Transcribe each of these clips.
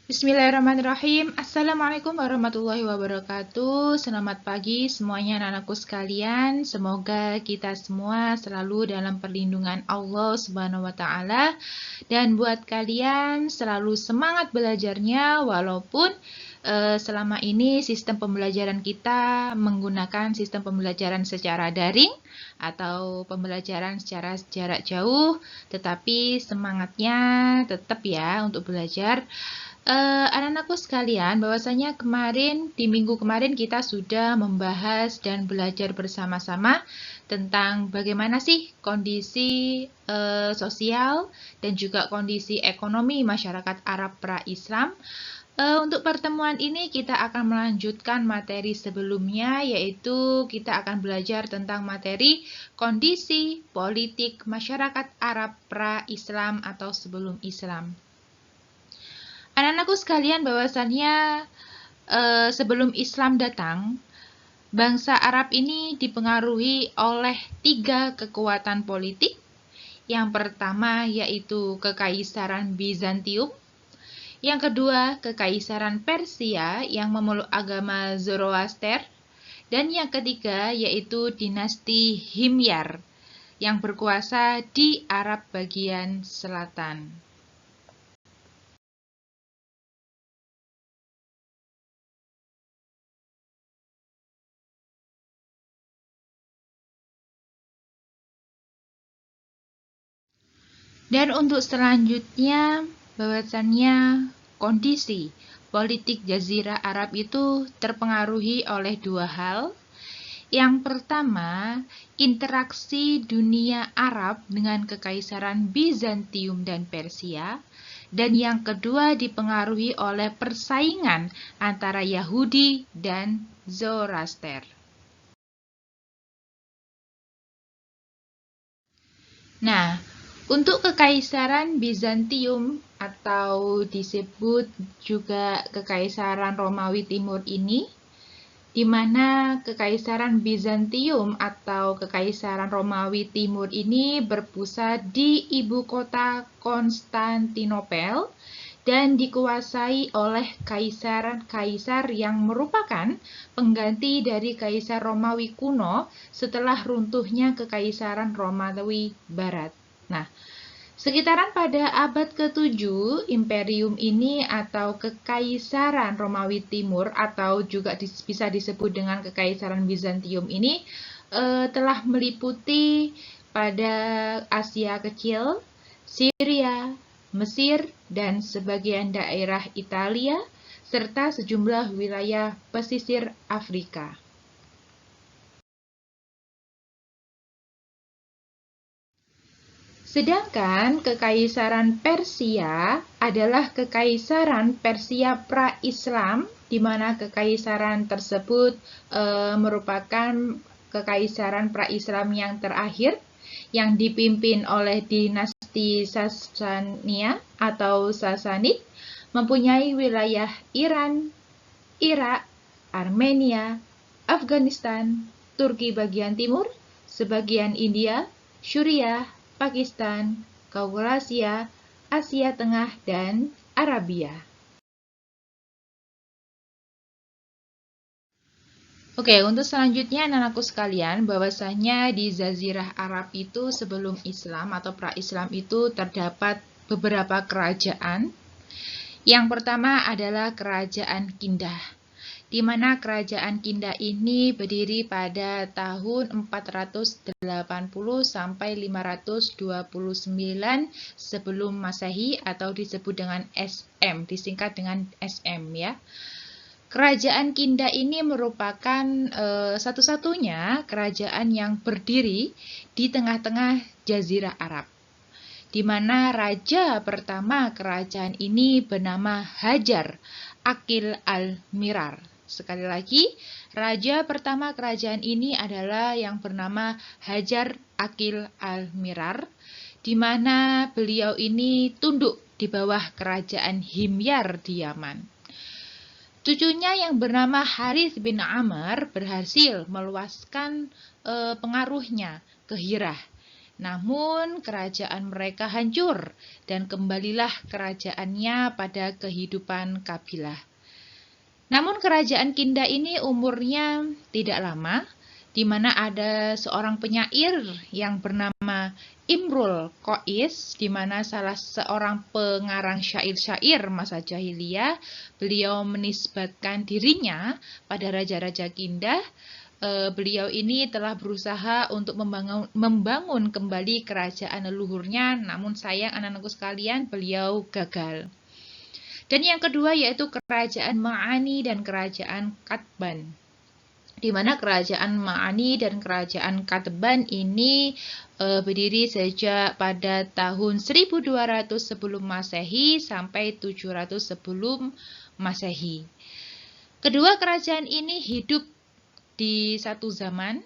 Bismillahirrahmanirrahim. Assalamualaikum warahmatullahi wabarakatuh. Selamat pagi semuanya anak-anakku sekalian. Semoga kita semua selalu dalam perlindungan Allah Subhanahu wa taala dan buat kalian selalu semangat belajarnya walaupun selama ini sistem pembelajaran kita menggunakan sistem pembelajaran secara daring atau pembelajaran secara jarak jauh, tetapi semangatnya tetap ya untuk belajar. Anak-anakku sekalian, bahwasanya di minggu kemarin kita sudah membahas dan belajar bersama-sama tentang bagaimana sih kondisi sosial dan juga kondisi ekonomi masyarakat Arab pra-Islam. Untuk pertemuan ini kita akan melanjutkan materi sebelumnya, yaitu kita akan belajar tentang materi kondisi politik masyarakat Arab pra-Islam atau sebelum Islam. Anak-anakku sekalian, bahwasannya sebelum Islam datang, bangsa Arab ini dipengaruhi oleh 3 kekuatan politik. Yang pertama yaitu Kekaisaran Bizantium, yang kedua Kekaisaran Persia yang memeluk agama Zoroaster, dan yang ketiga yaitu dinasti Himyar yang berkuasa di Arab bagian selatan. Dan untuk selanjutnya, bahwasannya kondisi politik Jazirah Arab itu terpengaruhi oleh 2 hal. Yang pertama, interaksi dunia Arab dengan Kekaisaran Bizantium dan Persia. Dan yang kedua dipengaruhi oleh persaingan antara Yahudi dan Zoroaster. Nah, untuk Kekaisaran Bizantium atau disebut juga Kekaisaran Romawi Timur ini, di mana Kekaisaran Bizantium atau Kekaisaran Romawi Timur ini berpusat di ibu kota Konstantinopel dan dikuasai oleh kaisar yang merupakan pengganti dari Kaisar Romawi kuno setelah runtuhnya Kekaisaran Romawi Barat. Nah, sekitaran pada abad ke-7, imperium ini atau Kekaisaran Romawi Timur atau juga bisa disebut dengan Kekaisaran Bizantium ini telah meliputi pada Asia Kecil, Syria, Mesir, dan sebagian daerah Italia, serta sejumlah wilayah pesisir Afrika. Sedangkan Kekaisaran Persia adalah Kekaisaran Persia pra-Islam, di mana kekaisaran tersebut merupakan Kekaisaran pra-Islam yang terakhir, yang dipimpin oleh dinasti Sasania atau Sasanid, mempunyai wilayah Iran, Irak, Armenia, Afghanistan, Turki bagian timur, sebagian India, Suriah, Pakistan, Kaukurasia, Asia Tengah, dan Arabia. Oke, untuk selanjutnya anak-anakku sekalian, bahwasanya di Jazirah Arab itu sebelum Islam atau pra-Islam itu terdapat beberapa kerajaan. Yang pertama adalah Kerajaan Kindah, di mana Kerajaan Kindah ini berdiri pada tahun 480 sampai 529 sebelum Masehi atau disebut dengan SM, disingkat dengan SM ya. Kerajaan Kindah ini merupakan satu-satunya kerajaan yang berdiri di tengah-tengah Jazirah Arab, di mana raja pertama kerajaan ini bernama Hajar Aqil al-Mirar. Sekali lagi, raja pertama kerajaan ini adalah yang bernama Hajar Aqil al-Mirar, di mana beliau ini tunduk di bawah kerajaan Himyar di Yaman. Cucunya yang bernama Harith bin Amr berhasil meluaskan pengaruhnya ke Hirah, Namun kerajaan mereka hancur dan kembalilah kerajaannya pada kehidupan kabilah. Namun kerajaan Kinda ini umurnya tidak lama, di mana ada seorang penyair yang bernama Imrul Qais, di mana salah seorang pengarang syair-syair masa jahiliyah, beliau menisbatkan dirinya pada raja-raja Kinda. Beliau ini telah berusaha untuk membangun kembali kerajaan leluhurnya, namun sayang anak-anakku sekalian, beliau gagal. Dan yang kedua yaitu kerajaan Ma'ani dan kerajaan Qatban, di mana kerajaan Ma'ani dan kerajaan Qatban ini berdiri sejak pada tahun 1200 sebelum Masehi sampai 700 sebelum Masehi. Kedua kerajaan ini hidup di satu zaman.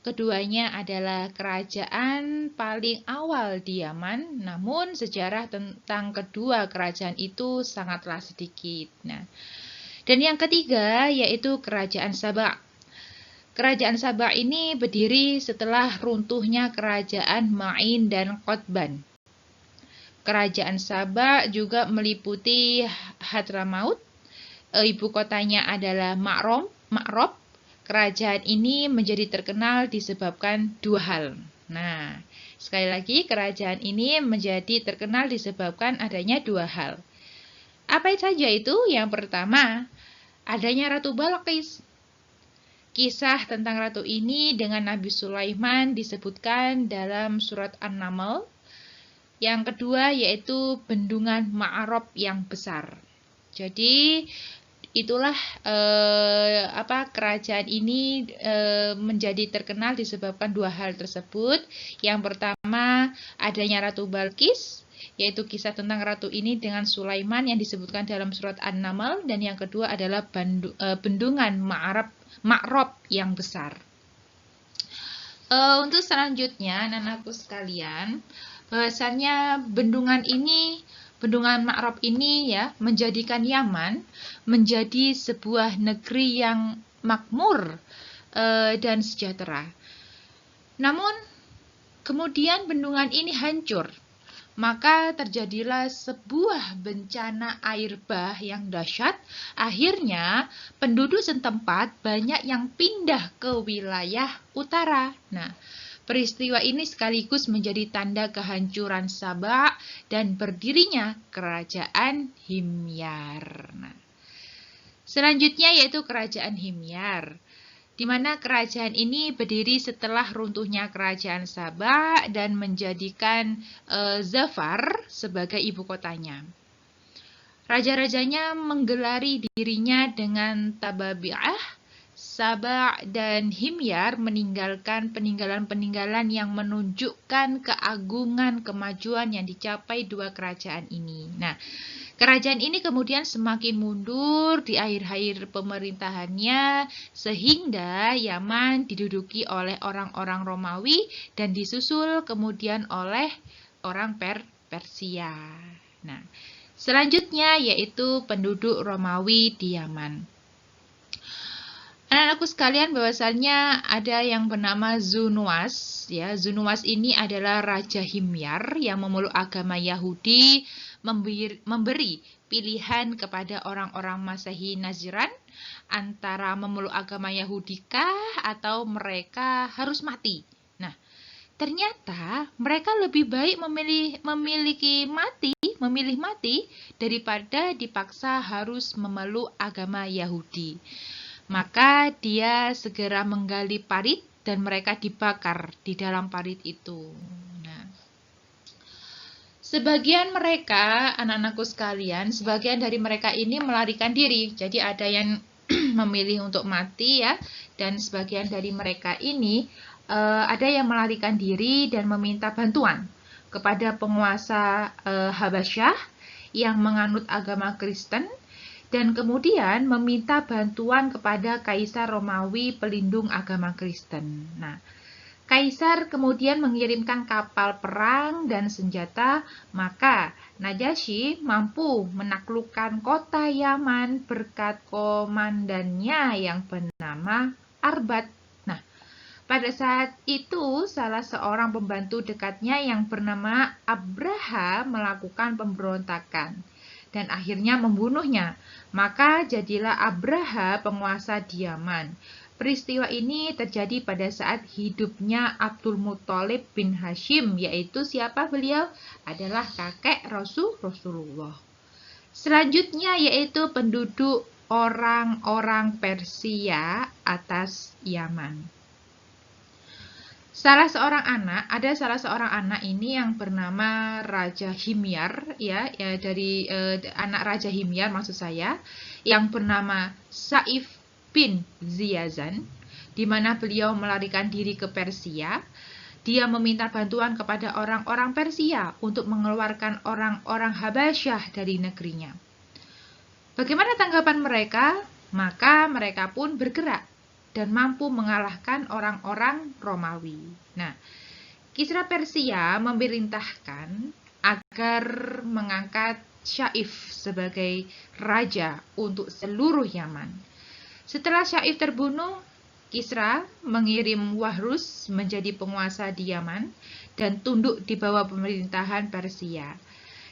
Keduanya adalah kerajaan paling awal di Yaman, namun sejarah tentang kedua kerajaan itu sangatlah sedikit. Nah, dan yang ketiga yaitu kerajaan Saba. Kerajaan Saba ini berdiri setelah runtuhnya kerajaan Ma'in dan Qatban. Kerajaan Saba juga meliputi Hadramaut, ibu kotanya adalah Ma'rob. Kerajaan ini menjadi terkenal disebabkan dua hal. Nah, sekali lagi kerajaan ini menjadi terkenal disebabkan adanya dua hal. Apa saja itu? Yang pertama, adanya Ratu Balqis. Kisah tentang ratu ini dengan Nabi Sulaiman disebutkan dalam surat An-Naml. Yang kedua yaitu bendungan Ma'rob yang besar. Jadi itulah kerajaan ini menjadi terkenal disebabkan dua hal tersebut. Yang pertama adanya Ratu Balqis, yaitu kisah tentang ratu ini dengan Sulaiman yang disebutkan dalam surat An-Naml, dan yang kedua adalah bendungan Ma'rob yang besar. Untuk selanjutnya anak-anakku sekalian, bahwasannya bendungan Ma'rob ini ya menjadikan Yaman menjadi sebuah negeri yang makmur dan sejahtera. Namun kemudian bendungan ini hancur, maka terjadilah sebuah bencana air bah yang dahsyat. Akhirnya penduduk setempat banyak yang pindah ke wilayah utara. Nah, peristiwa ini sekaligus menjadi tanda kehancuran Saba dan berdirinya kerajaan Himyar. Nah, selanjutnya yaitu kerajaan Himyar, di mana kerajaan ini berdiri setelah runtuhnya kerajaan Saba dan menjadikan Zafar sebagai ibu kotanya. Raja-rajanya menggelari dirinya dengan Tababi'ah. Saba dan Himyar meninggalkan peninggalan-peninggalan yang menunjukkan keagungan kemajuan yang dicapai dua kerajaan ini. Nah, kerajaan ini kemudian semakin mundur di akhir-akhir pemerintahannya sehingga Yaman diduduki oleh orang-orang Romawi dan disusul kemudian oleh orang Persia. Nah, selanjutnya yaitu penduduk Romawi di Yaman. Anak-anakku sekalian, bahwasannya ada yang bernama Zunuwas. Ya, Zunuwas ini adalah Raja Himyar yang memeluk agama Yahudi, memberi pilihan kepada orang-orang Masehi Naziran antara memeluk agama Yahudikah atau mereka harus mati. Nah, ternyata mereka lebih baik memilih mati daripada dipaksa harus memeluk agama Yahudi. Maka dia segera menggali parit dan mereka dibakar di dalam parit itu. Nah, sebagian mereka, anak-anakku sekalian, sebagian dari mereka ini melarikan diri. Jadi ada yang memilih untuk mati ya, dan sebagian dari mereka ini ada yang melarikan diri dan meminta bantuan kepada penguasa Habasyah yang menganut agama Kristen, dan kemudian meminta bantuan kepada Kaisar Romawi pelindung agama Kristen. Nah, Kaisar kemudian mengirimkan kapal perang dan senjata, maka Najasyi mampu menaklukkan kota Yaman berkat komandannya yang bernama Arbat. Nah, Pada saat itu, salah seorang pembantu dekatnya yang bernama Abraha melakukan pemberontakan dan akhirnya membunuhnya. Maka jadilah Abraha penguasa di Yaman. Peristiwa ini terjadi pada saat hidupnya Abdul Muthalib bin Hashim, yaitu siapa beliau? Adalah kakek Rasulullah. Selanjutnya yaitu penduduk orang-orang Persia atas Yaman. Ada salah seorang anak ini yang bernama Raja Himyar, dari anak Raja Himyar maksud saya, yang bernama Saif bin Ziyazan, di mana beliau melarikan diri ke Persia. Dia meminta bantuan kepada orang-orang Persia untuk mengeluarkan orang-orang Habasyah dari negerinya. Bagaimana tanggapan mereka? Maka mereka pun bergerak dan mampu mengalahkan orang-orang Romawi. Nah, Kisra Persia memerintahkan agar mengangkat Syaif sebagai raja untuk seluruh Yaman. Setelah Syaif terbunuh, Kisra mengirim Wahrus menjadi penguasa di Yaman dan tunduk di bawah pemerintahan Persia.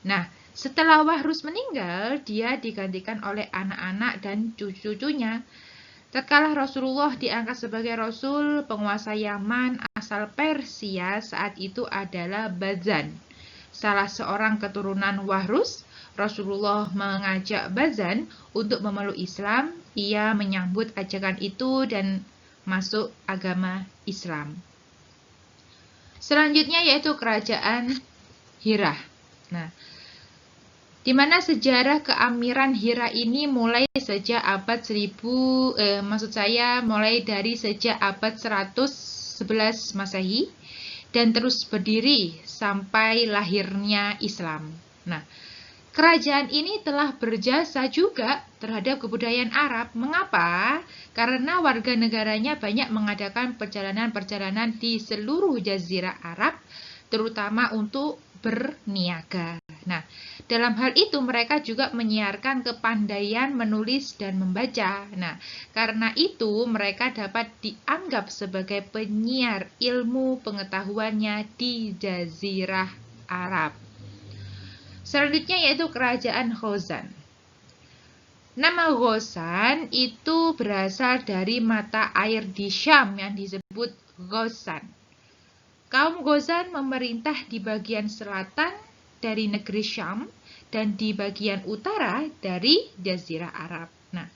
Nah, setelah Wahrus meninggal, dia digantikan oleh anak-anak dan cucu-cucunya. Tatkala Rasulullah diangkat sebagai Rasul, penguasa Yaman asal Persia saat itu adalah Bazan, salah seorang keturunan Wahrus. Rasulullah mengajak Bazan untuk memeluk Islam. Ia menyambut ajakan itu dan masuk agama Islam. Selanjutnya yaitu kerajaan Hira. Nah, di mana sejarah keamiran Hira ini mulai sejak abad mulai dari sejak abad 111 Masehi dan terus berdiri sampai lahirnya Islam. Nah, kerajaan ini telah berjasa juga terhadap kebudayaan Arab. Mengapa? Karena warga negaranya banyak mengadakan perjalanan-perjalanan di seluruh jazirah Arab, terutama untuk berniaga. Nah, dalam hal itu mereka juga menyiarkan kepandaian menulis dan membaca. Nah, karena itu mereka dapat dianggap sebagai penyiar ilmu pengetahuannya di jazirah Arab. Selanjutnya yaitu kerajaan Khuzan. Nama Ghassan itu berasal dari mata air di Syam yang disebut Ghassan. Kaum Ghassan memerintah di bagian selatan dari negeri Syam dan di bagian utara dari Jazirah Arab. Nah,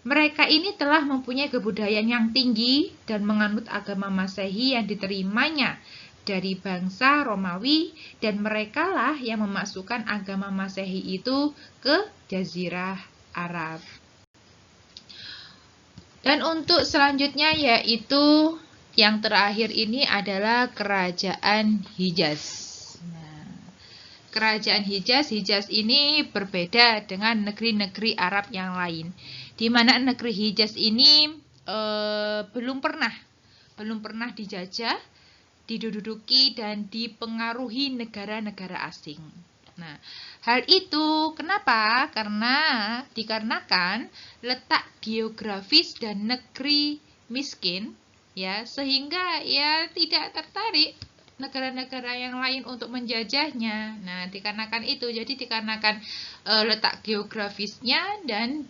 mereka ini telah mempunyai kebudayaan yang tinggi dan menganut agama Masehi yang diterimanya dari bangsa Romawi, dan merekalah yang memasukkan agama Masehi itu ke Jazirah Arab. Dan untuk selanjutnya yaitu yang terakhir ini adalah kerajaan Hijaz. Kerajaan Hijaz ini berbeda dengan negeri-negeri Arab yang lain, di mana negeri Hijaz ini belum pernah dijajah, diduduki dan dipengaruhi negara-negara asing. Nah, hal itu kenapa? Dikarenakan letak geografis dan negeri miskin, sehingga tidak tertarik negara-negara yang lain untuk menjajahnya. Nah, dikarenakan letak geografisnya dan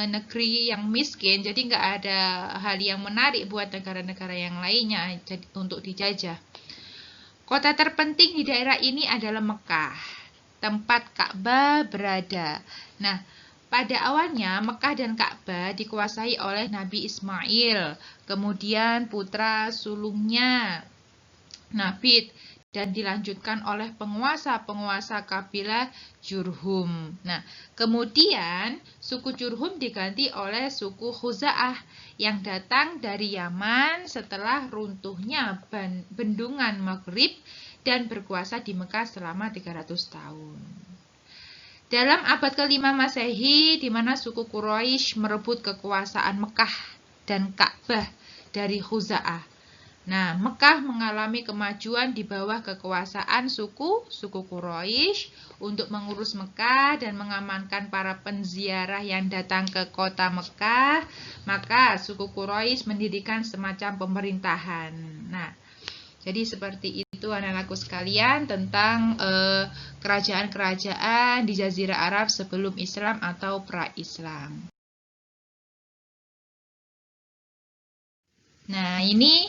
negeri yang miskin, jadi nggak ada hal yang menarik buat negara-negara yang lainnya untuk dijajah. Kota terpenting di daerah ini adalah Mekah, tempat Ka'bah berada. Nah, pada awalnya Mekah dan Ka'bah dikuasai oleh Nabi Ismail, kemudian putra sulungnya Nabit, dan dilanjutkan oleh penguasa-penguasa kabilah Jurhum. Nah, kemudian suku Jurhum diganti oleh suku Khuza'ah yang datang dari Yaman setelah runtuhnya bendungan Maghrib dan berkuasa di Mekah selama 300 tahun. Dalam abad ke-5 Masehi, di mana suku Quraisy merebut kekuasaan Mekah dan Ka'bah dari Khuza'ah, Nah, Mekah mengalami kemajuan di bawah kekuasaan suku Quraisy untuk mengurus Mekah dan mengamankan para penziarah yang datang ke kota Mekah. Maka suku Quraisy mendirikan semacam pemerintahan. Nah, jadi seperti itu anak-anakku sekalian tentang kerajaan-kerajaan di Jazirah Arab sebelum Islam atau pra-Islam. Nah, ini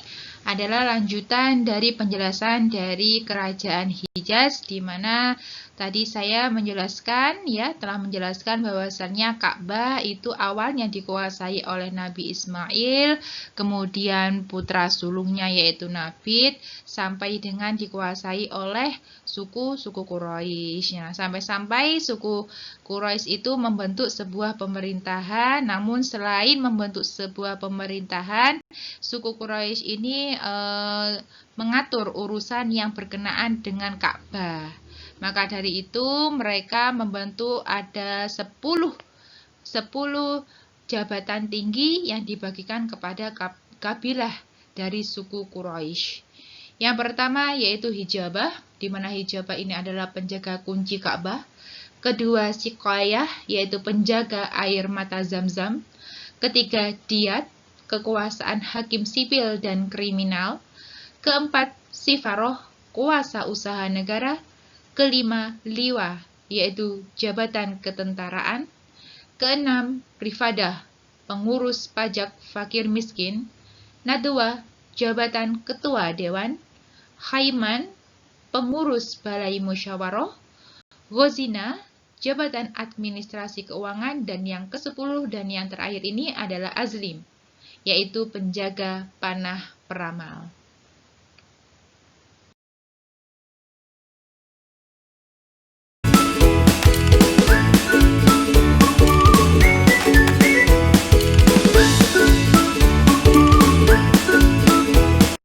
adalah lanjutan dari penjelasan dari kerajaan Hijaz, di mana tadi saya menjelaskan, telah menjelaskan bahwasannya Ka'bah itu awalnya dikuasai oleh Nabi Ismail, kemudian putra sulungnya yaitu Nabit, sampai dengan dikuasai oleh suku Quraisy. Nah, sampai-sampai suku Quraisy itu membentuk sebuah pemerintahan, namun selain membentuk sebuah pemerintahan, suku Quraisy ini mengatur urusan yang berkenaan dengan Ka'bah. Maka dari itu mereka membentuk ada 10 jabatan tinggi yang dibagikan kepada kabilah dari suku Quraisy. Yang pertama yaitu hijabah, di mana hijabah ini adalah penjaga kunci Ka'bah. Kedua, siqayah, yaitu penjaga air mata Zam-Zam. Ketiga, diyat, kekuasaan hakim sipil dan kriminal. Keempat, sifaroh, kuasa usaha negara. Kelima, liwa, yaitu jabatan ketentaraan. Keenam, rifadah, pengurus pajak fakir miskin. Nadwa, jabatan ketua dewan. Khaiman, pengurus balai musyawarah. Ghozina, jabatan administrasi keuangan. Dan yang ke-10 dan yang terakhir ini adalah azlim, yaitu penjaga panah peramal.